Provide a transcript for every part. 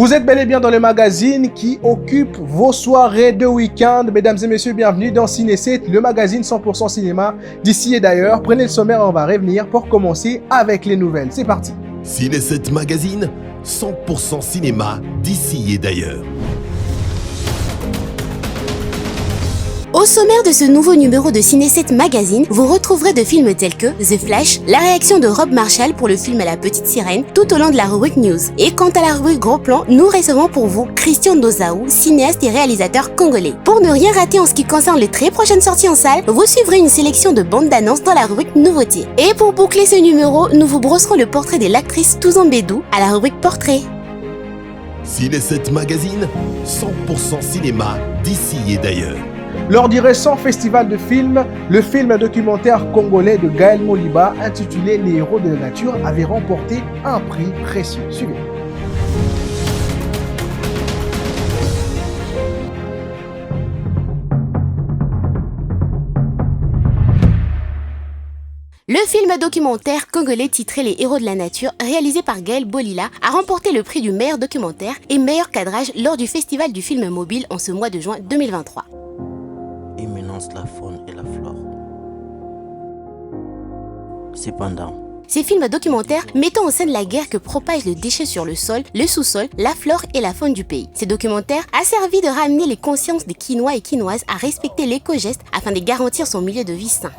Vous êtes bel et bien dans le magazine qui occupe vos soirées de week-end. Mesdames et messieurs, bienvenue dans Ciné 7, le magazine 100% cinéma d'ici et d'ailleurs. Prenez le sommaire, on va revenir pour commencer avec les nouvelles. C'est parti. Ciné 7 magazine, 100% cinéma d'ici et d'ailleurs. Au sommaire de ce nouveau numéro de Ciné 7 Magazine, vous retrouverez de films tels que The Flash, la réaction de Rob Marshall pour le film La Petite Sirène, tout au long de la rubrique News. Et quant à la rubrique Gros Plan, nous recevons pour vous Christian Ndozaou, cinéaste et réalisateur congolais. Pour ne rien rater en ce qui concerne les très prochaines sorties en salle, vous suivrez une sélection de bandes d'annonces dans la rubrique Nouveautés. Et pour boucler ce numéro, nous vous brosserons le portrait de l'actrice Touzan Bédou à la rubrique Portrait. Ciné 7 magazine, 100% cinéma d'ici et d'ailleurs. Lors du récent festival de films, le film documentaire congolais de Gaël Moliba intitulé Les héros de la nature avait remporté un prix précieux. Suivez. Le film documentaire congolais titré Les héros de la nature, réalisé par Gaël Bolila, a remporté le prix du meilleur documentaire et meilleur cadrage lors du festival du film mobile en ce mois de juin 2023. Immense la faune et la flore. Cependant, ces films documentaires mettant en scène la guerre que propage le déchet sur le sol, le sous-sol, la flore et la faune du pays. Ces documentaires a servi de ramener les consciences des Quinois et Quinoises à respecter l'éco-geste afin de garantir son milieu de vie sain.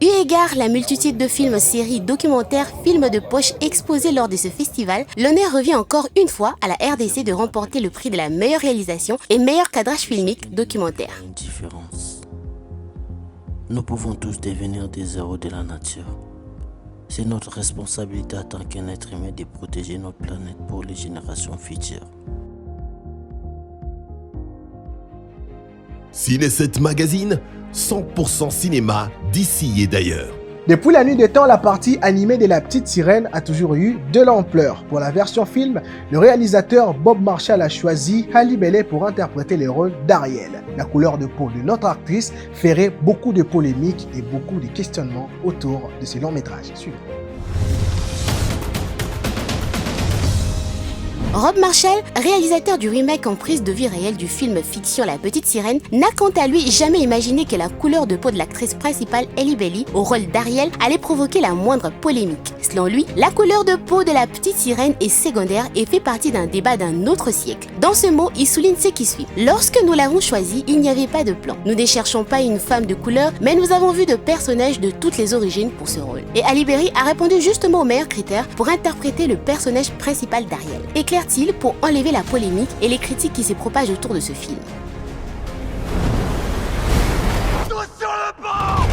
Eu égard la multitude de films, séries, documentaires, films de poche exposés lors de ce festival, l'honneur revient encore une fois à la RDC de remporter le prix de la meilleure réalisation et meilleur cadrage filmique documentaire. une différence. Nous pouvons tous devenir des héros de la nature. C'est notre responsabilité en tant qu'un être humain de protéger notre planète pour les générations futures. Ciné 7 magazine, 100% cinéma d'ici et d'ailleurs. Depuis la nuit des temps, la partie animée de La Petite Sirène a toujours eu de l'ampleur. Pour la version film, le réalisateur Bob Marshall a choisi Halle Bailey pour interpréter le rôle d'Ariel. La couleur de peau de notre actrice ferait beaucoup de polémiques et beaucoup de questionnements autour de ce long métrage. Suivez. Rob Marshall, réalisateur du remake en prise de vie réelle du film fiction La Petite Sirène, n'a quant à lui jamais imaginé que la couleur de peau de l'actrice principale Halle Bailey au rôle d'Ariel allait provoquer la moindre polémique. Selon lui, la couleur de peau de la Petite Sirène est secondaire et fait partie d'un débat d'un autre siècle. Dans ce mot, il souligne ce qui suit. Lorsque nous l'avons choisi, il n'y avait pas de plan. Nous ne cherchons pas une femme de couleur, mais nous avons vu de personnages de toutes les origines pour ce rôle. Et Halle Bailey a répondu justement aux meilleurs critères pour interpréter le personnage principal d'Ariel. Éclaire-t-il pour enlever la polémique et les critiques qui se propagent autour de ce film. Tous sur le pont!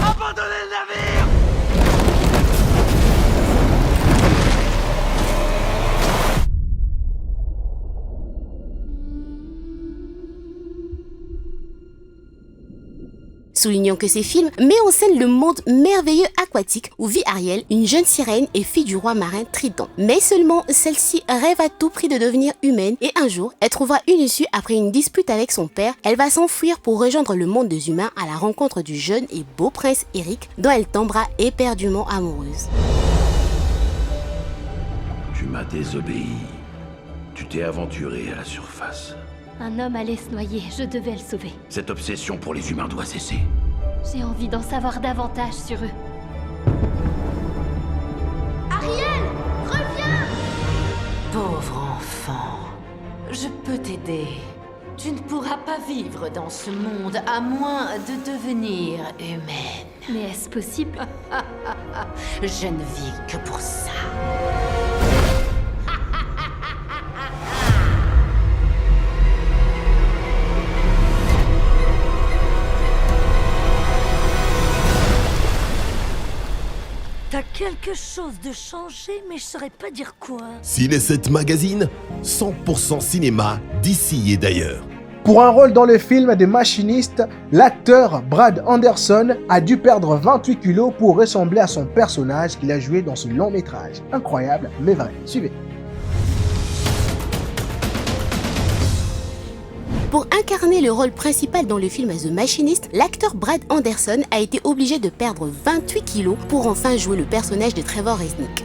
Abandonnez le navire! Soulignons que ces films mettent en scène le monde merveilleux aquatique où vit Ariel, une jeune sirène et fille du roi marin Triton. Mais seulement celle-ci rêve à tout prix de devenir humaine et un jour, elle trouvera une issue après une dispute avec son père. Elle va s'enfuir pour rejoindre le monde des humains à la rencontre du jeune et beau prince Eric dont elle tombera éperdument amoureuse. Tu m'as désobéi. Tu t'es aventuré à la surface. Un homme allait se noyer, je devais le sauver. Cette obsession pour les humains doit cesser. J'ai envie d'en savoir davantage sur eux. Ariel, reviens! Pauvre enfant, je peux t'aider. Tu ne pourras pas vivre dans ce monde à moins de devenir humaine. Mais est-ce possible? Je ne vis que pour ça. T'as quelque chose de changé, mais je saurais pas dire quoi. Ciné 7 magazine, 100% cinéma d'ici et d'ailleurs. Pour un rôle dans le film des machinistes, l'acteur Brad Anderson a dû perdre 28 kilos pour ressembler à son personnage qu'il a joué dans ce long métrage. Incroyable, mais vrai. Suivez. pour incarner le rôle principal dans le film The Machinist, l'acteur Brad Anderson a été obligé de perdre 28 kilos pour enfin jouer le personnage de Trevor Resnick.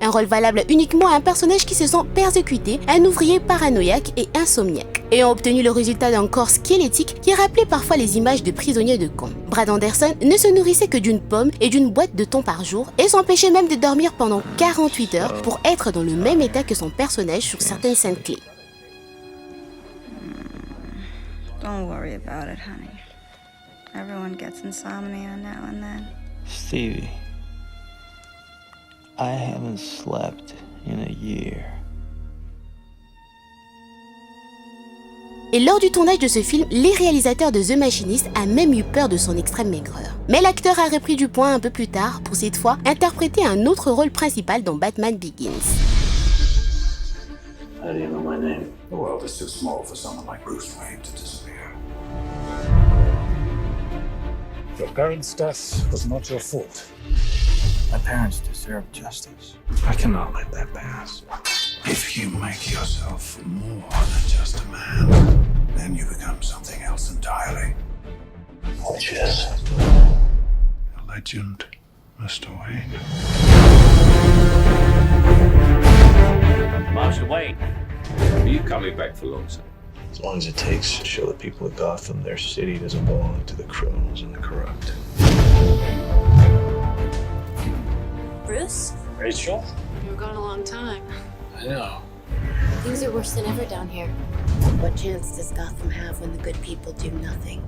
Un rôle valable uniquement à un personnage qui se sent persécuté, un ouvrier paranoïaque et insomniaque, ayant obtenu le résultat d'un corps squelettique qui rappelait parfois les images de prisonniers de camp. Brad Anderson ne se nourrissait que d'une pomme et d'une boîte de thon par jour et s'empêchait même de dormir pendant 48 heures pour être dans le même état que son personnage sur certaines scènes clés. Don't worry about it, honey. Everyone gets insomnia now and then. Stevie, I haven't slept in a year. Et lors du tournage de ce film, les réalisateurs de The Machinist a même eu peur de son extrême maigreur. Mais l'acteur a repris du poids un peu plus tard pour cette fois interpréter un autre rôle principal dans Batman Begins. How do you know my name? The world is too small for someone like Bruce Wayne to disappear. Your parents' death was not your fault. My parents deserve justice. I cannot let that pass. If you make yourself more than just a man, then you become something else entirely. Which is? A legend, Mr. Wayne. Marshal Wayne. Are you coming back for long, sir? As long as it takes to show the people of Gotham their city doesn't belong to the criminals and the corrupt. Bruce? Rachel? You were gone a long time. I know. Things are worse than ever down here. What chance does Gotham have when the good people do nothing?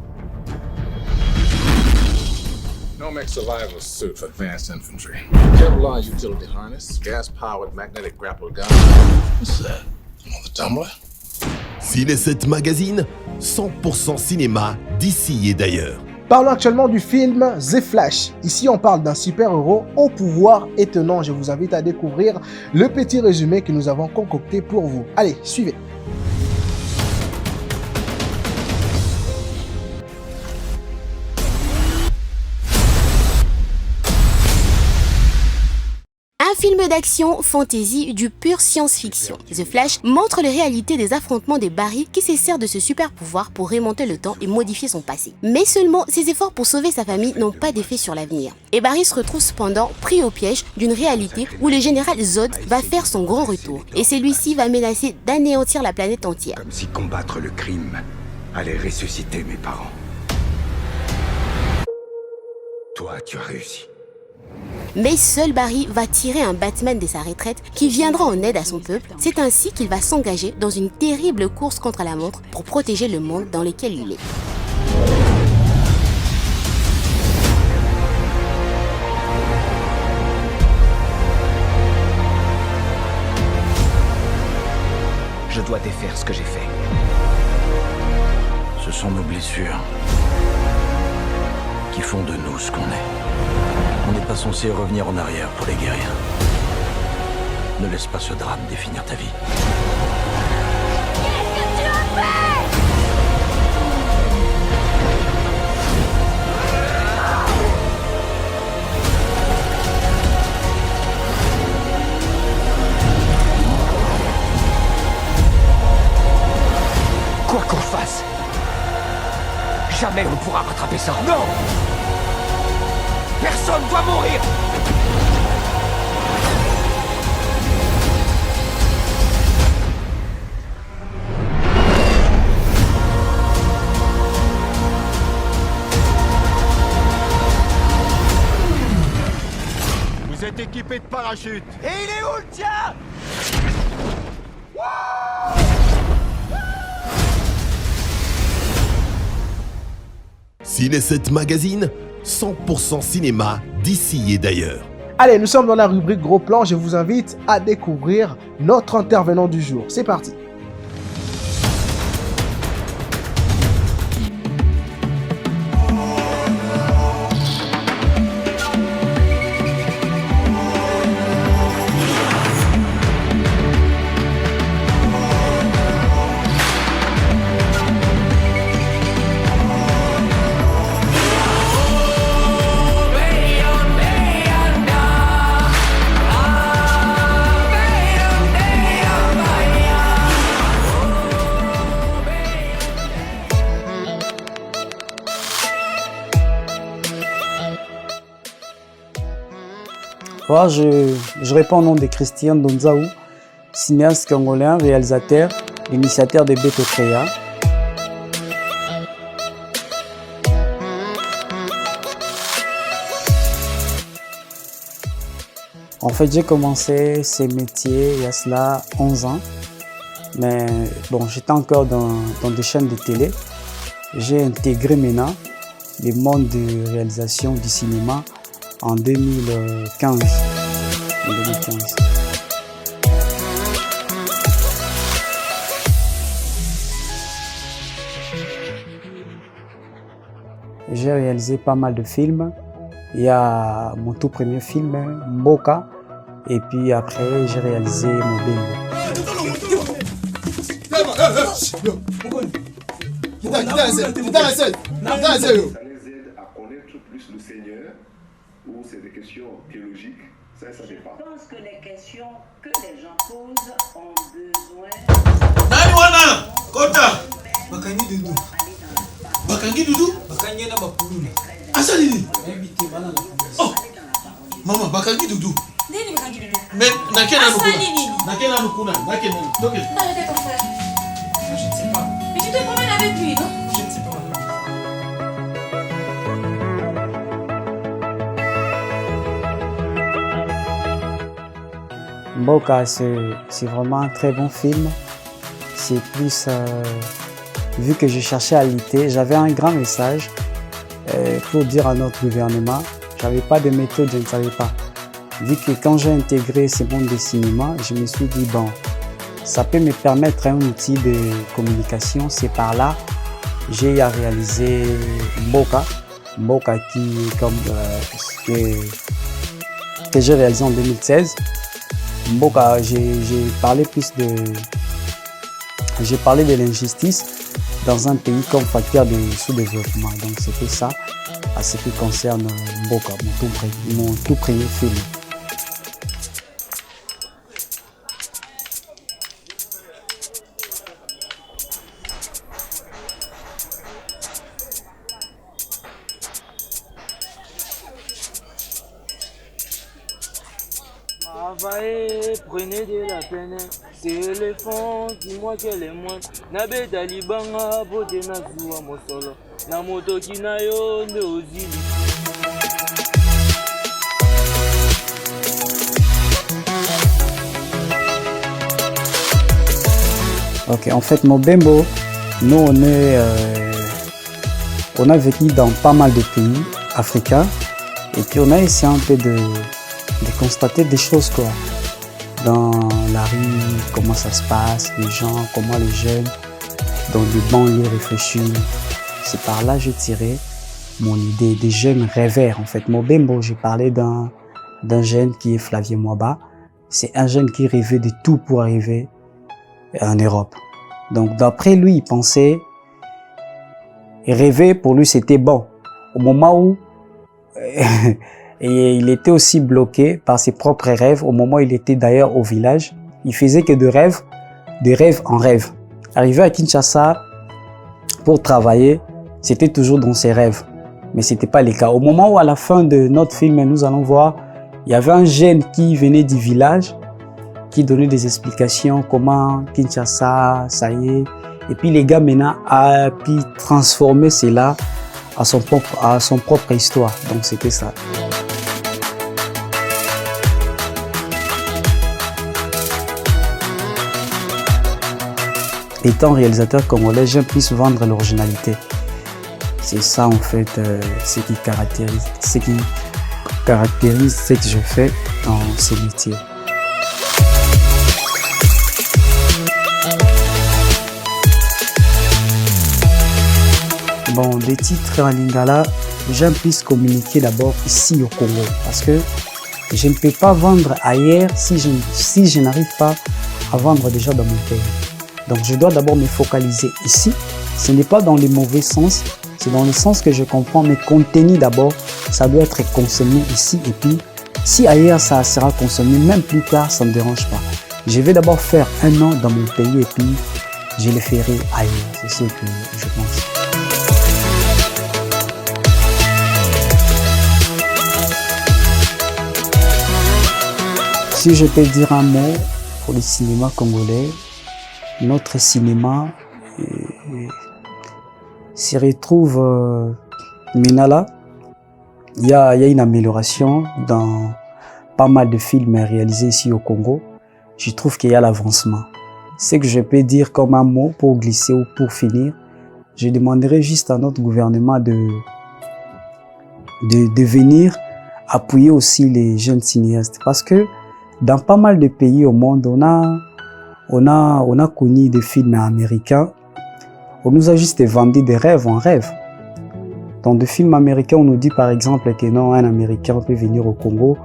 Nomex survival suit for advanced infantry. Kevlar utility harness, gas-powered magnetic grapple gun. What's that? Oh, the tumbler? Ciné 7 Magazine, 100% cinéma d'ici et d'ailleurs. Parlons actuellement du film The Flash. Ici, on parle d'un super-héros au pouvoir étonnant. Je vous invite à découvrir le petit résumé que nous avons concocté pour vous. Allez, suivez. Un film d'action, fantasy, du pur science-fiction. The Flash montre les réalités des affrontements des Barry qui se sert de ce super pouvoir pour remonter le temps et modifier son passé. Mais seulement, ses efforts pour sauver sa famille n'ont pas d'effet sur l'avenir. Et Barry se retrouve cependant pris au piège d'une réalité où le général Zod va faire son grand retour. Et celui-ci va menacer d'anéantir la planète entière. Comme si combattre le crime allait ressusciter mes parents. Toi, tu as réussi. Mais seul Barry va tirer un Batman de sa retraite qui viendra en aide à son peuple. C'est ainsi qu'il va s'engager dans une terrible course contre la montre pour protéger le monde dans lequel il est. Je dois défaire ce que j'ai fait. Ce sont nos blessures qui font de nous ce qu'on est. On n'est pas censé revenir en arrière pour les guérir. Ne laisse pas ce drame définir ta vie. Qu'est-ce que tu as fait? Quoi qu'on fasse, jamais on pourra rattraper ça. Non! Personne doit mourir! Vous êtes équipé de parachute. Et il est où le tien? Ciné 7 Magazine, 100% cinéma d'ici et d'ailleurs. Allez, nous sommes dans la rubrique Gros Plan. Je vous invite à découvrir notre intervenant du jour. C'est parti. Ouais, je réponds au nom de Christian Donzaou, cinéaste congolais, réalisateur, initiateur de Beto Créa. En fait, j'ai commencé ce métier il y a cela 11 ans. Mais bon, j'étais encore dans des chaînes de télé. J'ai intégré maintenant le monde de réalisation du cinéma en 2015. J'ai réalisé pas mal de films. Il y a mon tout premier film, Mboka, et puis après j'ai réalisé Mobile. Ça les aide à connaître plus le Seigneur ou c'est des questions théologiques? Ça dépend. Je pense que les questions que les gens posent ont besoin. Nani Kota Bakangi Doudou. Bakangi Doudou? Bakangi na Bapulule. Asalini. Oh, maman Bakangi Doudou. Nini Bakangi Doudou? Mais nakena nukuna. Nakena nukuna. Nakena. Donc. Arrêtez ton frère. Je ne sais pas. Mais tu te promènes avec lui, non? Je ne sais pas. Mboka, c'est vraiment un très bon film. C'est plus, vu que je cherchais à lutter, j'avais un grand message pour dire à notre gouvernement. J'avais pas de méthode, je ne savais pas. Vu que quand j'ai intégré ce monde de cinéma, je me suis dit, bon, ça peut me permettre un outil de communication. C'est par là, j'ai réalisé Mboka. Mboka qui, comme que j'ai réalisé en 2016. Mboka, j'ai parlé de l'injustice dans un pays comme facteur de sous-développement. Donc c'était ça, à ce qui concerne Mboka, mon tout premier film. Prenez de la peine, c'est éléphant, dis-moi quel est moi. Nabe talibanga, bote na zuwa mosolo. Na moto kinayo nde ozili. Ok, en fait, Mobembo, nous on a vécu dans pas mal de pays africains et puis on a essayé un peu de constater des choses quoi. Dans la rue, comment ça se passe, les gens, comment les jeunes, dans des banlieues réfléchissent. C'est par là que j'ai tiré mon idée des jeunes rêveurs. En fait, Mobembo, j'ai parlé d'un jeune qui est Flavie Mwaba. C'est un jeune qui rêvait de tout pour arriver en Europe. Donc d'après lui, il pensait, rêver pour lui c'était bon. Au moment où et il était aussi bloqué par ses propres rêves au moment où il était d'ailleurs au village. Il faisait que de rêve en rêve. Arrivé à Kinshasa pour travailler, c'était toujours dans ses rêves. Mais ce n'était pas le cas. Au moment où à la fin de notre film, nous allons voir, il y avait un jeune qui venait du village, qui donnait des explications comment Kinshasa, ça y est. Et puis les gars maintenant a pu transformer cela à son propre histoire. Donc c'était ça. Étant réalisateur congolais, j'aime plus vendre l'originalité. C'est ça en fait ce qui caractérise ce que je fais dans ce métier. Bon, des titres en lingala, j'aime plus communiquer d'abord ici au Congo parce que je ne peux pas vendre ailleurs si je n'arrive pas à vendre déjà dans mon pays. Donc je dois d'abord me focaliser ici. Ce n'est pas dans le mauvais sens, c'est dans le sens que je comprends mes contenus d'abord. Ça doit être consommé ici et puis si ailleurs ça sera consommé, même plus tard, ça ne me dérange pas. Je vais d'abord faire un an dans mon pays et puis je le ferai ailleurs. C'est ce que je pense. Si je peux dire un mot pour le cinéma congolais, notre cinéma s'y retrouve maintenant là. Il y a une amélioration dans pas mal de films réalisés ici au Congo. Je trouve qu'il y a l'avancement. Ce que je peux dire comme un mot pour glisser ou pour finir, je demanderai juste à notre gouvernement de venir appuyer aussi les jeunes cinéastes. Parce que dans pas mal de pays au monde, on a connu des films américains. On nous a juste vendu des rêves en rêve. Dans des films américains, on nous dit par exemple que non, un Américain peut venir au Congo,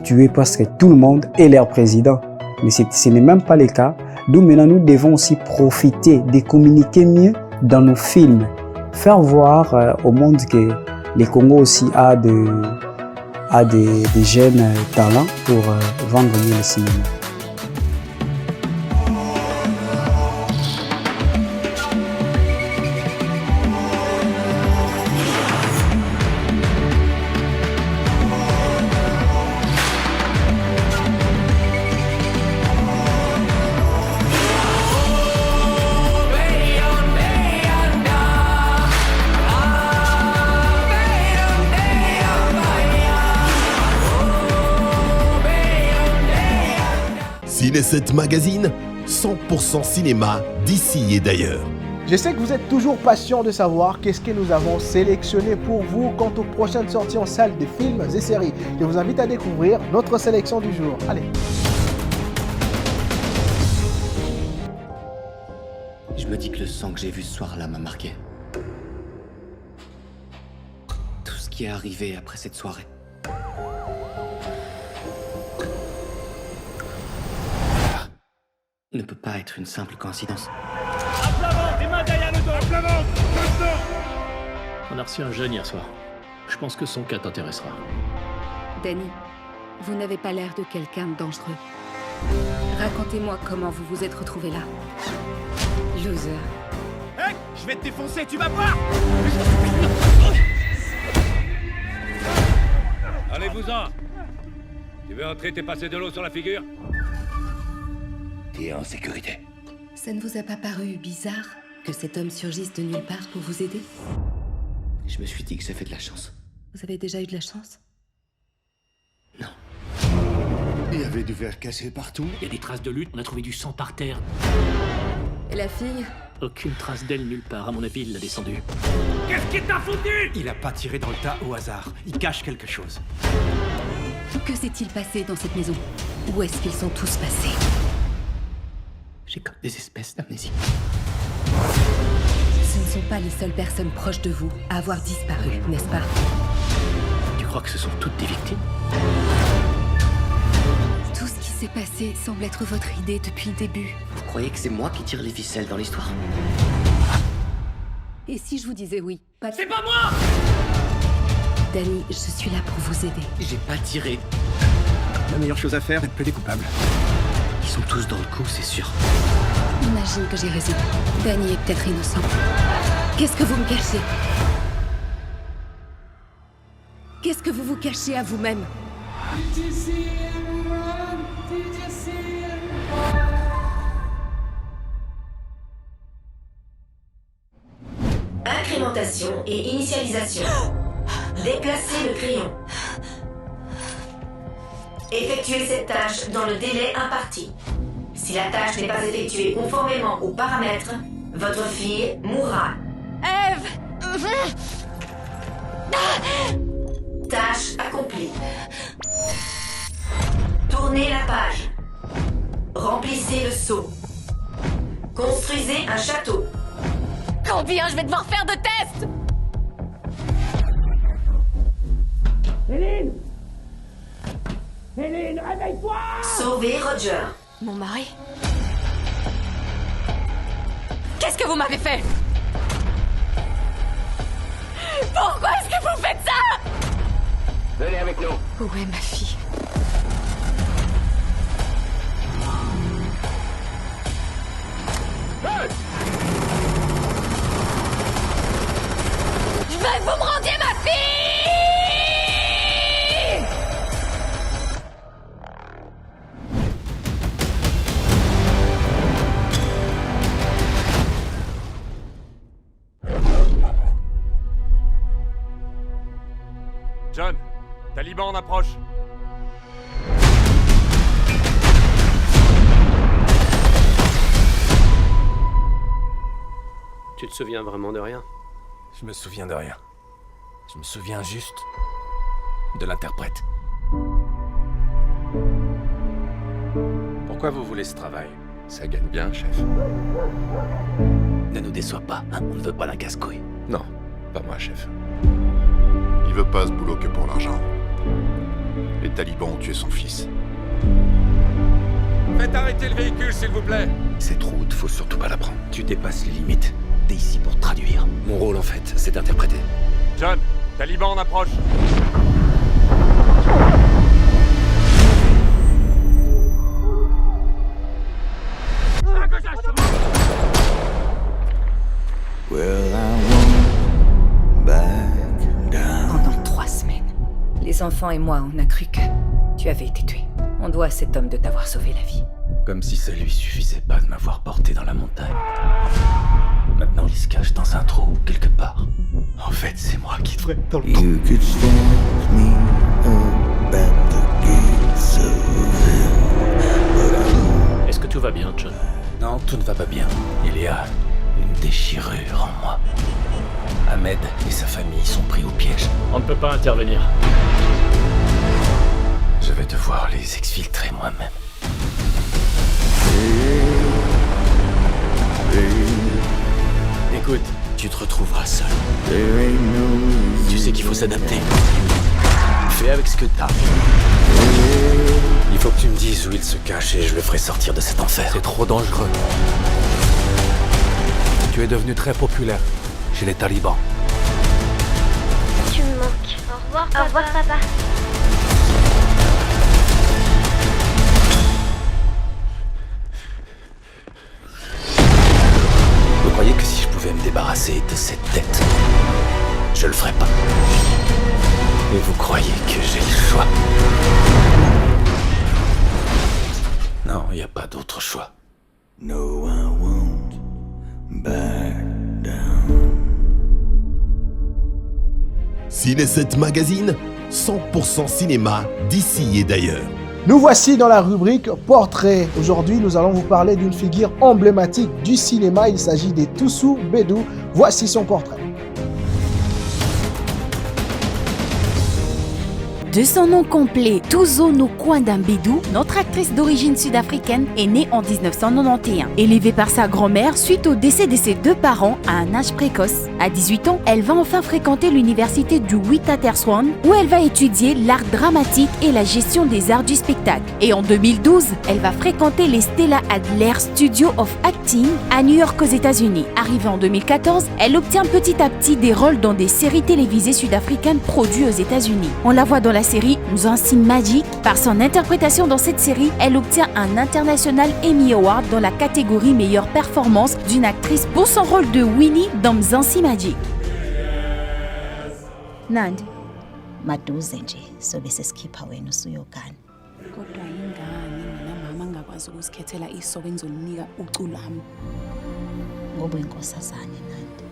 tuer presque tout le monde et leur président. Mais ce n'est même pas le cas. D'où maintenant nous devons aussi profiter de communiquer mieux dans nos films. Faire voir au monde que le Congo aussi a des jeunes talents pour vendre mieux le cinéma. Ciné 7 Magazine, 100% cinéma d'ici et d'ailleurs. Je sais que vous êtes toujours patient de savoir qu'est-ce que nous avons sélectionné pour vous quant aux prochaines sorties en salle de films et séries. Je vous invite à découvrir notre sélection du jour. Allez. Je me dis que le sang que j'ai vu ce soir-là m'a marqué. Tout ce qui est arrivé après cette soirée. Ne peut pas être une simple coïncidence. On a reçu un jeune hier soir. Je pense que son cas t'intéressera. Danny, vous n'avez pas l'air de quelqu'un de dangereux. Racontez-moi comment vous vous êtes retrouvé là. Loser. Hey, je vais te défoncer, tu vas voir. Allez-vous-en. Tu veux entrer, t'es passé de l'eau sur la figure? T'es en sécurité. Ça ne vous a pas paru bizarre que cet homme surgisse de nulle part pour vous aider? Je me suis dit que j'ai fait de la chance. Vous avez déjà eu de la chance? Il y avait du verre cassé partout. Il y a des traces de lutte, on a trouvé du sang par terre. Et la fille? Aucune trace d'elle nulle part, à mon avis, il l'a descendue. Qu'est-ce qui t'a foutu? Il a pas tiré dans le tas au hasard. Il cache quelque chose. Que s'est-il passé dans cette maison? Où est-ce qu'ils sont tous passés? J'ai comme des espèces d'amnésie. Ce ne sont pas les seules personnes proches de vous à avoir disparu, n'est-ce pas? Tu crois que ce sont toutes des victimes? Tout ce qui s'est passé semble être votre idée depuis le début. Vous croyez que c'est moi qui tire les ficelles dans l'histoire? Et si je vous disais oui? C'est pas moi! Danny, je suis là pour vous aider. J'ai pas tiré. La meilleure chose à faire est de plaider coupable. Ils sont tous dans le coup, c'est sûr. Imagine que j'ai raison. Danny est peut-être innocent. Qu'est-ce que vous me cachez? Qu'est-ce que vous vous cachez à vous-même? Incrémentation et initialisation. Déplacez le crayon. Effectuez cette tâche dans le délai imparti. Si la tâche n'est pas effectuée conformément aux paramètres, votre fille mourra. Ève! Tâche accomplie. Tournez la page. Remplissez le seau. Construisez un château. Combien je vais devoir faire de tests? Hélène! Hélène, réveille-toi! Sauvez Roger. Mon mari? Qu'est-ce que vous m'avez fait? Pourquoi est-ce que vous faites ça? Venez avec nous. Où est ma fille? Hey! Je veux que vous me rendiez ma fille! John, talibans en approche. Tu te souviens vraiment de rien? Je me souviens de rien. Je me souviens juste de l'interprète. Pourquoi vous voulez ce travail? Ça gagne bien, chef. Ne nous déçois pas, hein, on ne veut pas la casse-couille. Non, pas moi, chef. Il veut pas ce boulot que pour l'argent. Les talibans ont tué son fils. Faites arrêter le véhicule, s'il vous plaît. Cette route, faut surtout pas la prendre. Tu dépasses les limites. T'es ici pour traduire. Mon rôle, en fait, c'est d'interpréter. John, talibans en approche. Pendant 3 semaines, les enfants et moi, on a cru que tu avais été tué. On doit à cet homme de t'avoir sauvé la vie. Comme si ça lui suffisait pas de m'avoir porté dans la montagne. Maintenant, il se cache dans un trou, quelque part. En fait, c'est moi qui devrais être dans le trou. Est-ce que tout va bien, John? Non, tout ne va pas bien. Il y a une déchirure en moi. Ahmed et sa famille sont pris au piège. On ne peut pas intervenir. Je vais devoir les exfiltrer moi-même. Écoute, tu te retrouveras seul. Tu sais qu'il faut s'adapter. Fais avec ce que t'as. Il faut que tu me dises où il se cache et je le ferai sortir de cet enfer. C'est trop dangereux. Tu es devenu très populaire chez les talibans. Tu me manques. Au revoir, papa. Au revoir, papa. Vous croyez que si je pouvais me débarrasser de cette tête, je le ferais pas? Et vous croyez que j'ai le choix? Non, il n'y a pas d'autre choix. No, I won't back down. Ciné7 Magazine, 100% cinéma d'ici et d'ailleurs. Nous voici dans la rubrique Portrait. Aujourd'hui, nous allons vous parler d'une figure emblématique du cinéma. Il s'agit de Toussou Bédou. Voici son portrait. De son nom complet, Touzo Nkwanda Bédou, notre actrice d'origine sud-africaine est née en 1991. Élevée par sa grand-mère suite au décès de ses 2 parents à un âge précoce. À 18 ans, elle va enfin fréquenter l'université du Witwatersrand où elle va étudier l'art dramatique et la gestion des arts du spectacle. Et en 2012, elle va fréquenter les Stella Adler Studio of Acting à New York aux États-Unis. Arrivée en 2014, elle obtient petit à petit des rôles dans des séries télévisées sud-africaines produites aux États-Unis. On la voit dans la série Mzansi Magic. Par son interprétation dans cette série, elle obtient un International Emmy Award dans la catégorie meilleure performance d'une actrice pour son rôle de Winnie dans Mzansi Magic. Nandi, maduze nje sobe sesikhipha wena usuyogana. Kodwa ingane mina mama ngakwazi ukuzikhethela iso benzolinika uculami. Ngoba inkosazane Nandi.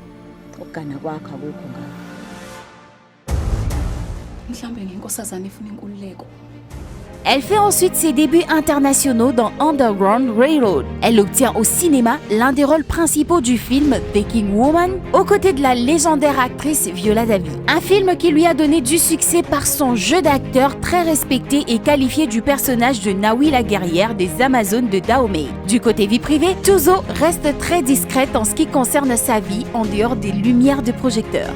Ukugana kwakho akukho ngakho. Elle fait ensuite ses débuts internationaux dans Underground Railroad. Elle obtient au cinéma l'un des rôles principaux du film The King Woman, aux côtés de la légendaire actrice Viola Davis. Un film qui lui a donné du succès par son jeu d'acteur très respecté et qualifié du personnage de Nawi la guerrière des Amazones de Dahomey. Du côté vie privée, Touzo reste très discrète en ce qui concerne sa vie en dehors des lumières de projecteurs.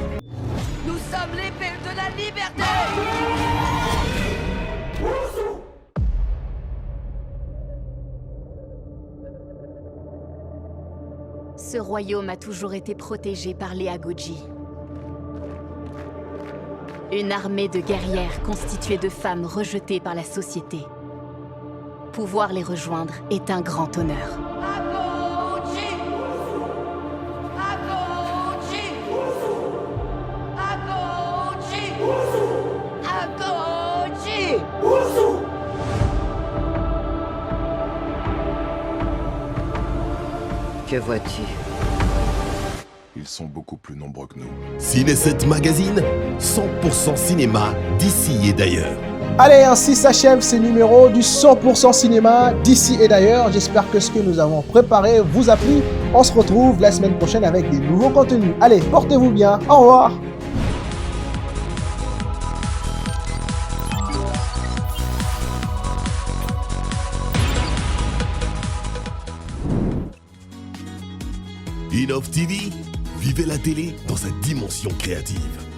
Nous sommes l'épée de la liberté. Ce royaume a toujours été protégé par les Agoji. Une armée de guerrières constituée de femmes rejetées par la société. Pouvoir les rejoindre est un grand honneur. Que vois-tu? Ils sont beaucoup plus nombreux que nous. Ciné 7 Magazine, 100% cinéma d'ici et d'ailleurs. Allez, ainsi s'achève ce numéro du 100% cinéma d'ici et d'ailleurs. J'espère que ce que nous avons préparé vous a plu. On se retrouve la semaine prochaine avec des nouveaux contenus. Allez, portez-vous bien. Au revoir. Innov TV, vivez la télé dans sa dimension créative.